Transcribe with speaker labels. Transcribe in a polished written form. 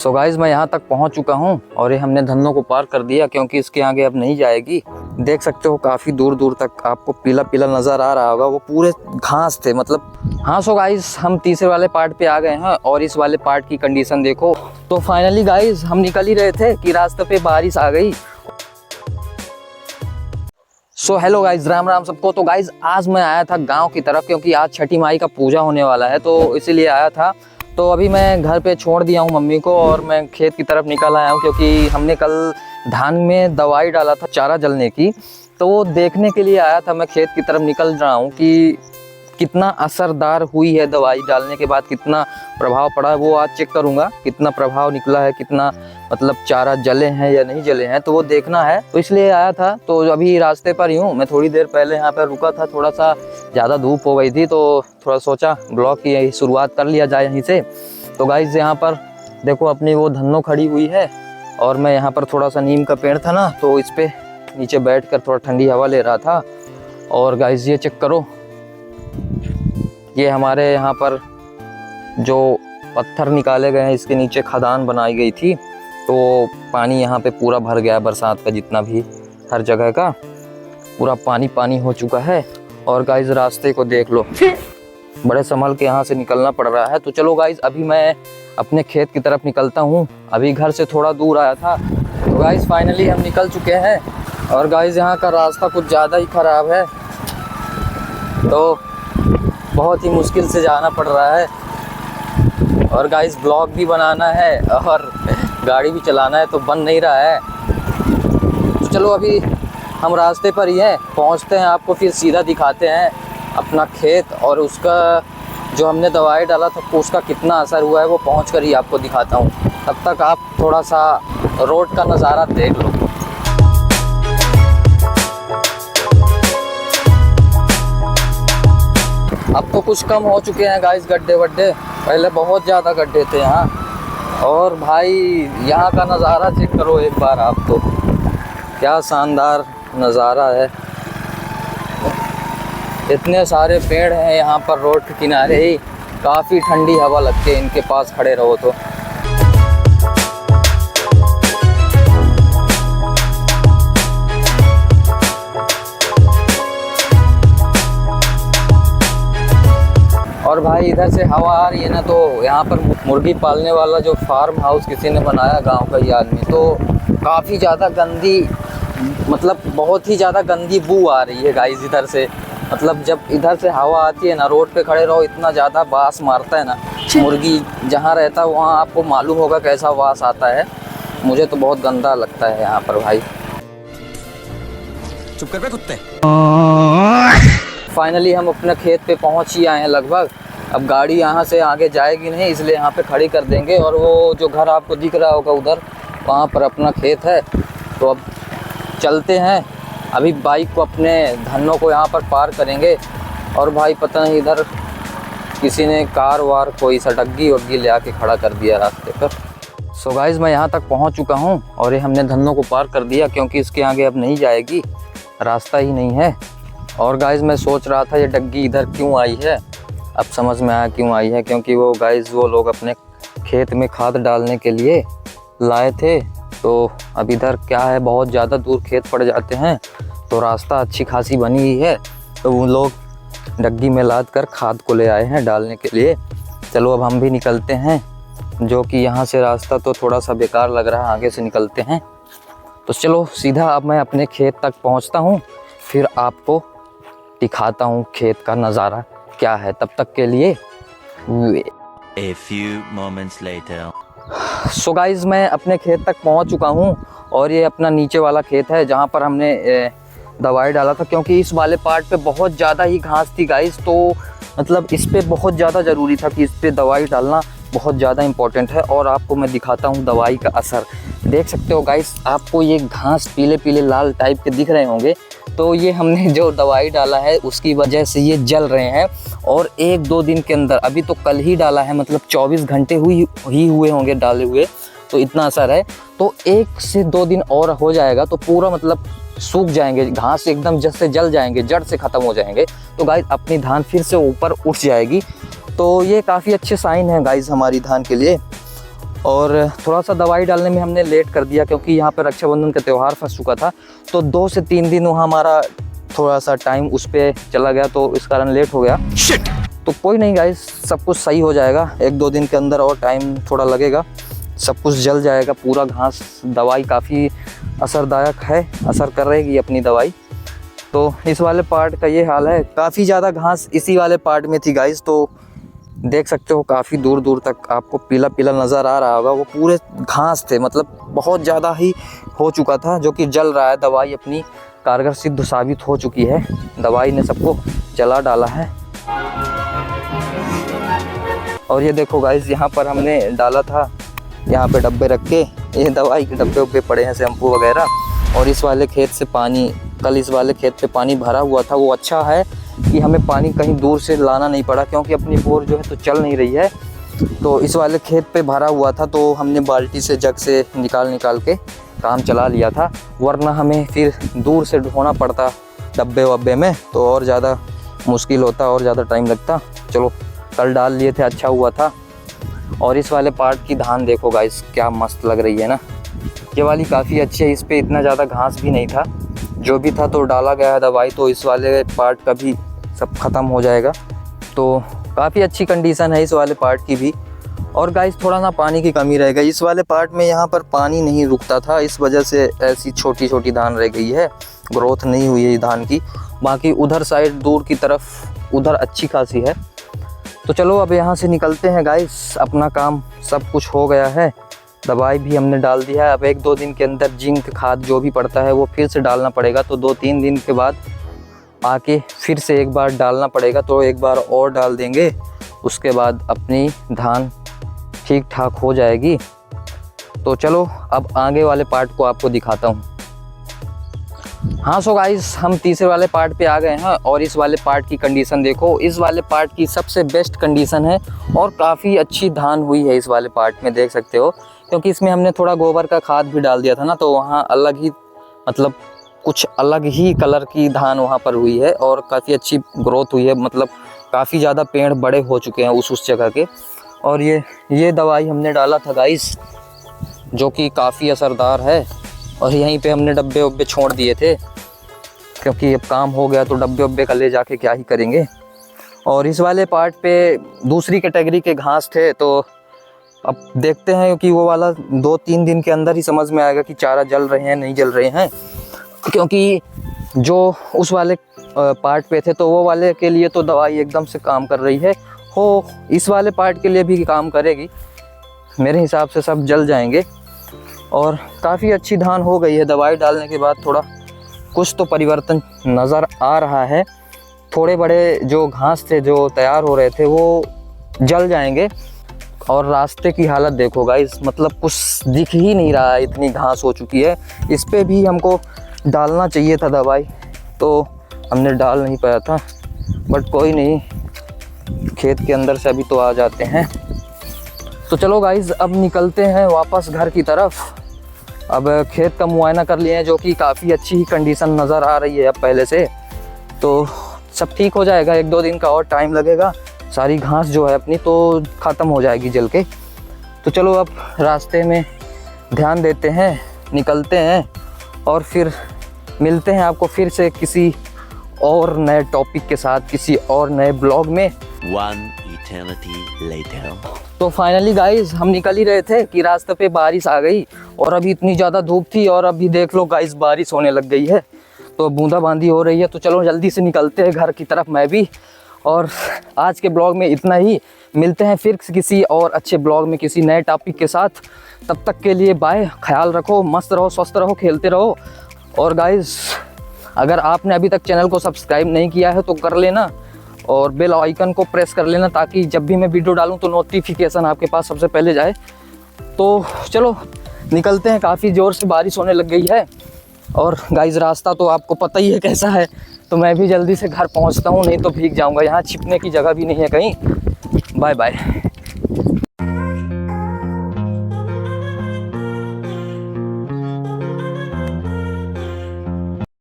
Speaker 1: So guys मैं यहाँ तक पहुँच चुका हूँ और ये हमने धन्नों को पार कर दिया क्योंकि इसके आगे अब नहीं जाएगी। देख सकते हो काफ़ी दूर दूर तक आपको पीला पीला नज़र आ रहा होगा, वो पूरे घास थे मतलब। हाँ सो गाइज हम तीसरे वाले पार्ट पे आ गए हैं और इस वाले पार्ट की कंडीशन देखो। तो फाइनली गाइज हम निकल ही रहे थे कि रास्ते पे बारिश आ गई। So hello guys, Ram Ram सबको। तो गाइज आज मैं आया था गांव की तरफ क्योंकि आज छठी माई का पूजा होने वाला है, तो इसीलिए आया था। तो अभी मैं घर पे छोड़ दिया हूँ मम्मी को और मैं खेत की तरफ निकल आया हूँ क्योंकि हमने कल धान में दवाई डाला था चारा जलने की, तो वो देखने के लिए आया था। मैं खेत की तरफ निकल रहा हूँ कि कितना असरदार हुई है दवाई डालने के बाद, कितना प्रभाव पड़ा है वो आज चेक करूँगा। कितना प्रभाव निकला है, कितना मतलब चारा जले हैं या नहीं जले हैं, तो वो देखना है, तो इसलिए आया था। तो अभी रास्ते पर ही हूँ मैं, थोड़ी देर पहले यहाँ पर रुका था, थोड़ा सा ज़्यादा धूप हो गई थी तो थोड़ा सोचा ब्लॉग की शुरुआत कर लिया जाए यहीं से। तो गाइस यहाँ पर देखो अपनी वो धन्नो खड़ी हुई है और मैं यहाँ पर थोड़ा सा नीम का पेड़ था ना, तो इस पर नीचे बैठ कर थोड़ा ठंडी हवा ले रहा था। और गाइस ये चेक करो, ये हमारे यहाँ पर जो पत्थर निकाले गए हैं इसके नीचे खदान बनाई गई थी, तो पानी यहाँ पे पूरा भर गया है। बरसात का जितना भी हर जगह का पूरा पानी पानी हो चुका है। और गाइस रास्ते को देख लो, बड़े संभल के यहाँ से निकलना पड़ रहा है। तो चलो गाइस अभी मैं अपने खेत की तरफ निकलता हूँ। अभी घर से थोड़ा दूर आया था। तो गाइस फाइनली हम निकल चुके हैं और गाइस यहाँ का रास्ता कुछ ज़्यादा ही ख़राब है, तो बहुत ही मुश्किल से जाना पड़ रहा है। और गाइस ब्लॉग भी बनाना है और गाड़ी भी चलाना है, तो बन नहीं रहा है। तो चलो अभी हम रास्ते पर ही हैं, पहुंचते हैं, आपको फिर सीधा दिखाते हैं अपना खेत और उसका जो हमने दवाई डाला था उसका कितना असर हुआ है वो पहुँच कर ही आपको दिखाता हूँ। तब तक आप थोड़ा सा रोड का नज़ारा देख लो। अब तो कुछ कम हो चुके हैं गाइस गड्ढे वड्ढे, पहले बहुत ज़्यादा गड्ढे थे यहाँ। और भाई यहाँ का नज़ारा चेक करो एक बार आप, तो क्या शानदार नज़ारा है। इतने सारे पेड़ हैं यहाँ पर रोड के किनारे ही, काफ़ी ठंडी हवा लगती है इनके पास खड़े रहो तो। और भाई इधर से हवा आ रही है ना, तो यहाँ पर मुर्गी पालने वाला जो फार्म हाउस किसी ने बनाया गांव का ही आदमी, तो काफ़ी ज़्यादा गंदी मतलब बहुत ही ज़्यादा गंदी बू आ रही है गाइस इधर से। मतलब जब इधर से हवा आती है ना, रोड पे खड़े रहो इतना ज़्यादा वास मारता है ना, मुर्गी जहाँ रहता है वहाँ आपको मालूम होगा कैसा वास आता है। मुझे तो बहुत गंदा लगता है यहाँ पर भाई।
Speaker 2: चुप कर बे कुत्ते।
Speaker 1: फाइनली हम अपने खेत पे पहुंच ही आए हैं लगभग। अब गाड़ी यहाँ से आगे जाएगी नहीं, इसलिए यहाँ पे खड़ी कर देंगे। और वो जो घर आपको दिख रहा होगा उधर, वहाँ पर अपना खेत है। तो अब चलते हैं, अभी बाइक को अपने धन्नों को यहाँ पर पार करेंगे। और भाई पता नहीं इधर किसी ने कार वार कोई सटग्गी वग्गी ले आके खड़ा कर दिया रास्ते पर। सो गाइस मैं यहाँ तक पहुँच चुका हूँ और ये हमने धन्नों को पार कर दिया क्योंकि इसके आगे अब नहीं जाएगी, रास्ता ही नहीं है। और गाइस मैं सोच रहा था ये डग्गी इधर क्यों आई है, अब समझ में आया क्यों आई है। क्योंकि वो गाइस वो लोग अपने खेत में खाद डालने के लिए लाए थे, तो अब इधर क्या है बहुत ज़्यादा दूर खेत पड़ जाते हैं, तो रास्ता अच्छी खासी बनी हुई है, तो वो लोग डग्गी में लाद कर खाद को ले आए हैं डालने के लिए। चलो अब हम भी निकलते हैं, जो कि यहाँ से रास्ता तो थोड़ा सा बेकार लग रहा है, आगे से निकलते हैं। तो चलो सीधा अब मैं अपने खेत तक पहुँचता हूँ, फिर आपको दिखाता हूँ खेत का नज़ारा क्या है। तब तक के लिए
Speaker 2: A few moments later.
Speaker 1: So guys मैं अपने खेत तक पहुँच चुका हूँ और ये अपना नीचे वाला खेत है जहाँ पर हमने दवाई डाला था। क्योंकि इस वाले पार्ट पे बहुत ज़्यादा ही घास थी गाइज़, तो मतलब इस पे बहुत ज़्यादा ज़रूरी था कि इस पे दवाई डालना बहुत ज़्यादा इम्पोर्टेंट है। और आपको मैं दिखाता हूँ दवाई का असर, देख सकते हो गाइस, आपको ये घास पीले पीले लाल टाइप के दिख रहे होंगे, तो ये हमने जो दवाई डाला है उसकी वजह से ये जल रहे हैं। और 1-2 दिन के अंदर, अभी तो कल ही डाला है, मतलब 24 घंटे ही हुए होंगे डाले हुए, तो इतना असर है। तो 1 से 2 दिन और हो जाएगा तो पूरा मतलब सूख जाएंगे, घास एकदम जैसे जल जाएंगे, जड़ से ख़त्म हो जाएंगे। तो गाइस अपनी धान फिर से ऊपर उठ जाएगी, तो ये काफ़ी अच्छे साइन है गाइस हमारी धान के लिए। और थोड़ा सा दवाई डालने में हमने लेट कर दिया क्योंकि यहाँ पर रक्षाबंधन का त्यौहार फंस चुका था, तो 2 से 3 दिन वहाँ हमारा थोड़ा सा टाइम उस पर चला गया, तो इस कारण लेट हो गया। तो कोई नहीं गाइस, सब कुछ सही हो जाएगा। 1-2 दिन के अंदर और टाइम थोड़ा लगेगा, सब कुछ जल जाएगा पूरा घास। दवाई काफ़ी असरदायक है, असर कर रहेगी अपनी दवाई। तो इस वाले पार्ट का ये हाल है। काफ़ी ज़्यादा घास इसी वाले पार्ट में थी गाइस, तो देख सकते हो काफ़ी दूर दूर तक आपको पीला पीला नज़र आ रहा होगा। वो पूरे घास थे, मतलब बहुत ज़्यादा ही हो चुका था, जो कि जल रहा है। दवाई अपनी कारगर सिद्ध साबित हो चुकी है, दवाई ने सबको जला डाला है। और ये देखो गाइस, यहाँ पर हमने डाला था, यहाँ पे डब्बे रख के, ये दवाई के डब्बे उब्बे पड़े हैं, शैम्पू वगैरह। और इस वाले खेत से पानी, कल इस वाले खेत पे पानी भरा हुआ था। वो अच्छा है कि हमें पानी कहीं दूर से लाना नहीं पड़ा, क्योंकि अपनी बोर जो है तो चल नहीं रही है। तो इस वाले खेत पे भरा हुआ था, तो हमने बाल्टी से, जग से निकाल के काम चला लिया था, वरना हमें फिर दूर से ढोना पड़ता डब्बे वब्बे में, तो और ज़्यादा मुश्किल होता और ज़्यादा टाइम लगता। चलो कल डाल लिए थे, अच्छा हुआ था। और इस वाले पार्ट की धान देखो गाइस, क्या मस्त लग रही है ना। ये वाली काफ़ी अच्छी है, इस पे इतना ज़्यादा घास भी नहीं था, जो भी था तो डाला गया है दवाई, तो इस वाले पार्ट का भी सब ख़त्म हो जाएगा। तो काफ़ी अच्छी कंडीशन है इस वाले पार्ट की भी। और गाइस थोड़ा ना पानी की कमी रह गई इस वाले पार्ट में, यहाँ पर पानी नहीं रुकता था, इस वजह से ऐसी छोटी छोटी धान रह गई है, ग्रोथ नहीं हुई है धान की। बाकी उधर साइड दूर की तरफ उधर अच्छी खासी है। तो चलो अब यहाँ से निकलते हैं गाइस, अपना काम सब कुछ हो गया है, दवाई भी हमने डाल दिया है। अब 1-2 दिन के अंदर जिंक खाद जो भी पड़ता है वो फिर से डालना पड़ेगा, तो 2-3 दिन के बाद आके फिर से एक बार डालना पड़ेगा, तो एक बार और डाल देंगे, उसके बाद अपनी धान ठीक ठाक हो जाएगी। तो चलो अब आगे वाले पार्ट को आपको दिखाता हूँ। हाँ सो गाइस, हम तीसरे वाले पार्ट पे आ गए हैं, और इस वाले पार्ट की कंडीशन देखो। इस वाले पार्ट की सबसे बेस्ट कंडीशन है, और काफ़ी अच्छी धान हुई है इस वाले पार्ट में, देख सकते हो, क्योंकि इसमें हमने थोड़ा गोबर का खाद भी डाल दिया था ना, तो वहाँ अलग ही, मतलब कुछ अलग ही कलर की धान वहाँ पर हुई है, और काफ़ी अच्छी ग्रोथ हुई है, मतलब काफ़ी ज़्यादा पेड़ बड़े हो चुके हैं उस जगह के। और ये दवाई हमने डाला था गाइस, जो कि काफ़ी असरदार है, और यहीं पे हमने डब्बे वब्बे छोड़ दिए थे, क्योंकि अब काम हो गया तो डब्बे वब्बे का ले जाके क्या ही करेंगे। और इस वाले पार्ट पे दूसरी कैटेगरी के घास थे, तो अब देखते हैं कि वो वाला 2-3 दिन के अंदर ही समझ में आएगा कि चारा जल रहे हैं नहीं जल रहे हैं, क्योंकि जो उस वाले पार्ट पे थे तो वो वाले के लिए तो दवाई एकदम से काम कर रही है, हो इस वाले पार्ट के लिए भी काम करेगी, मेरे हिसाब से सब जल जाएंगे। और काफ़ी अच्छी धान हो गई है, दवाई डालने के बाद थोड़ा कुछ तो परिवर्तन नज़र आ रहा है। थोड़े बड़े जो घास थे जो तैयार हो रहे थे वो जल जाएंगे। और रास्ते की हालत देखो गाइस, मतलब कुछ दिख ही नहीं रहा है, इतनी घास हो चुकी है। इस पे भी हमको डालना चाहिए था दवाई, तो हमने डाल नहीं पाया था, बट कोई नहीं, खेत के अंदर से अभी तो आ जाते हैं। तो चलो गाइस अब निकलते हैं वापस घर की तरफ। अब खेत का मुआयना कर लिए हैं, जो कि काफ़ी अच्छी ही कंडीशन नज़र आ रही है अब पहले से, तो सब ठीक हो जाएगा। 1-2 दिन का और टाइम लगेगा, सारी घास जो है अपनी तो ख़त्म हो जाएगी जल के। तो चलो अब रास्ते में ध्यान देते हैं, निकलते हैं, और फिर मिलते हैं आपको फिर से किसी और नए टॉपिक के साथ, किसी और नए ब्लॉग में।
Speaker 2: One eternity later.
Speaker 1: तो फाइनली गाइस हम निकल ही रहे थे कि रास्ते पे बारिश आ गई, और अभी इतनी ज़्यादा धूप थी, और अभी देख लो गाइस बारिश होने लग गई है, तो बूंदाबांदी हो रही है। तो चलो जल्दी से निकलते हैं घर की तरफ, मैं भी। और आज के ब्लॉग में इतना ही, मिलते हैं फिर किसी और अच्छे ब्लॉग में किसी नए टॉपिक के साथ। तब तक के लिए बाय, ख्याल रखो, मस्त रहो, स्वस्थ रहो, खेलते रहो। और गाइस अगर आपने अभी तक चैनल को सब्सक्राइब नहीं किया है तो कर लेना, और बेल आइकन को प्रेस कर लेना, ताकि जब भी मैं वीडियो डालूं तो नोटिफिकेशन आपके पास सबसे पहले जाए। तो चलो निकलते हैं, काफ़ी ज़ोर से बारिश होने लग गई है। और गाइस रास्ता तो आपको पता ही है कैसा है, तो मैं भी जल्दी से घर पहुंचता हूं, नहीं तो भीग जाऊंगा, यहाँ छिपने की जगह भी नहीं है कहीं। Bye bye.